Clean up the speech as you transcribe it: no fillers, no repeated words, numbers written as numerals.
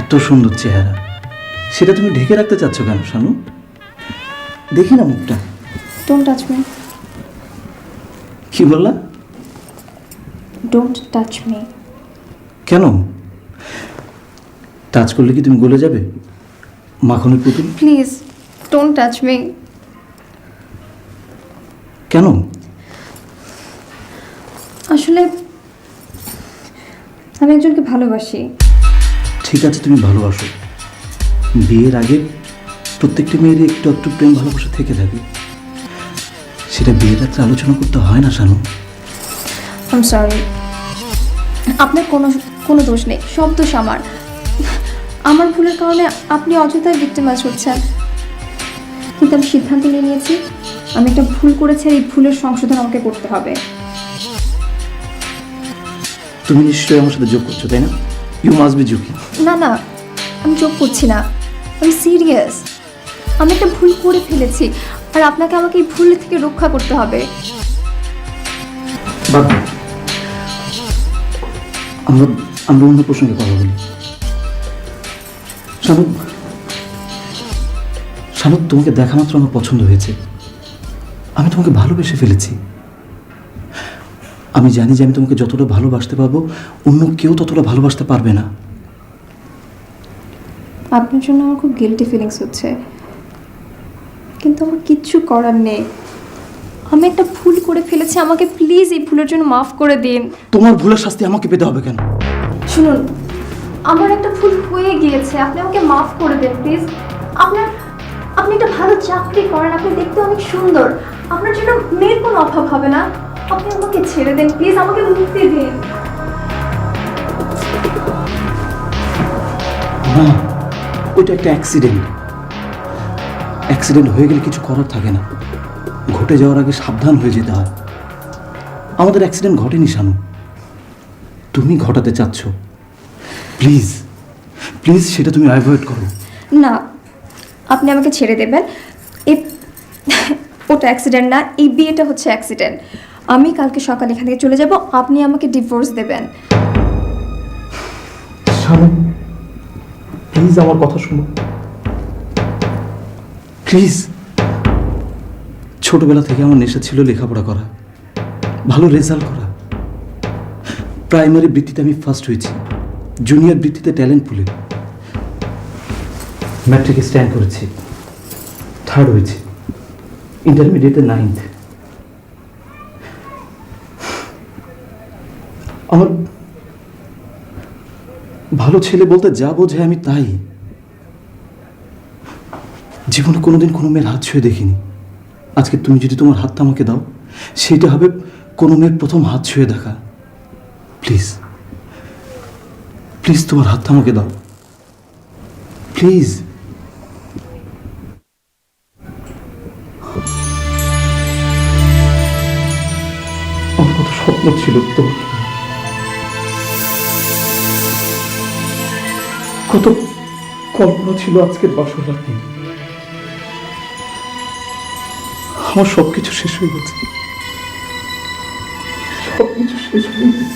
এত সুন্দর চেহারা, সেটা তুমি ঢেকে রাখতে চাচ্ছ কেন শানু? দেখি না মুখটা। Don't touch me. কি বললা? Don't touch me. কেন? টাচ করলে কি তুমি গলে যাবে মাখনের পুতুল? Please don't touch me. কেন? আসলে আমি একজনকে ভালোবাসি। ঠিক আছে, তুমি ভালোবাসো। বিয়ের আগে প্রত্যেকটি মেয়ের একটু একটু প্রেম ভালোবাসা থেকে থাকে, সেটা বিয়ের রাত্রে আলোচনা করতে হয় না শানু। আই এম সরি, আপনার কোনো দোষ নেই, সব দোষ আমার। আমার ভুলের কারণে আপনি অযথাই ভিক্টিমাইজ হচ্ছেন। কিন্তু আমি সিদ্ধান্ত নিয়ে নিয়েছি, আমি একটা ভুল করেছি আর এই ভুলের সংশোধন আমাকে করতে হবে। তুমি নিশ্চয়ই আমার সাথে যোগ করছো, তাই না? You must be joking. না না, আমি যোগ করছি না, আমি সিরিয়াস। আমি একটা ভুল করে ফেলেছি আর আপনাকে আমাকে এই ভুল থেকে রক্ষা করতে হবে। বাদ দাও। আমরা আমরা অন্য প্রসঙ্গে কথা বলি। শানু, শানু, তোমাকে দেখা মাত্র আমার পছন্দ হয়েছে। আমি তোমাকে ভালোবেসে ফেলেছি। আমি জানি যে আমি তোমাকে যতটা ভালোবাসতে পারবো অন্য কেউ ততটা ভালোবাসতে পারবে না। আপনার জন্য আমার খুব গিল্টি ফিলিংস হচ্ছে, কিন্তু আমার কিচ্ছু করার নেই। আমি একটা ভুল করে ফেলেছি, আমাকে প্লিজ এই ভুলের জন্য মাফ করে দিন। তোমার ভুলের শাস্তি আমাকে পেতে হবে কেন? শুনুন, আমার একটা ভুল হয়ে গিয়েছে, আপনি আমাকে মাফ করে দেন প্লিজ। আপনি একটা ভালো চাকরি করেন, আপনি দেখতে অনেক সুন্দর, আপনার জন্য মেয়ের কোনো অভাব হবে না। আপনি আমাকে ছেড়ে দেন প্লিজ, আমাকে মুক্তি দিন। না, ওইটা একটা অ্যাক্সিডেন্ট। অ্যাক্সিডেন্ট হয়ে গেলে কিছু করার থাকে না, ঘটে যাওয়ার আগে সাবধান হয়ে যেতে হয়। আমাদের অ্যাক্সিডেন্ট ঘটেনি শানু, তুমি ঘটাতে চাচ্ছ। প্লিজ প্লিজ, সেটা তুমি অ্যাভয়েড করো। না, আপনি আমাকে ছেড়ে দেবেন। এই ওটা অ্যাক্সিডেন্ট না, এই বিয়েটা হচ্ছে অ্যাক্সিডেন্ট। আমি কালকে সকালে এখান থেকে চলে যাব, আপনি আমাকে ডিভোর্স দেবেন। শানু, প্লিজ আমার কথা শোনো, প্লিজ। ছোটবেলা থেকে আমার নেশা ছিল লেখাপড়া করা, ভালো রেজাল্ট করা। প্রাইমারি বৃত্তিতে আমি ফার্স্ট হয়েছি, জুনিয়র বৃত্তিতে ট্যালেন্ট পুলে, ম্যাট্রিকে স্ট্যান্ড করেছি, থার্ড হয়েছি, ইন্টারমিডিয়েটে 9th। আমার ভালো ছেলে বলতে যা বোঝে আমি তাই। জীবনে কোনোদিন কোনো মেয়ের হাত ছুঁয়ে দেখিনি। আজকে তুমি যদি তোমার হাতটা আমাকে দাও, সেটা হবে কোনো মেয়ের প্রথম হাত ছুঁয়ে দেখা। প্লিজ প্লিজ, তোমার হাতটা আমাকে দাও প্লিজ। আমার কত স্বপ্ন ছিল তোমার, কত কল্পনা ছিল আজকের বাসর রাতে। আমার সবকিছু শেষ হয়ে গেছে, সবকিছু শেষ হয়ে গেছে।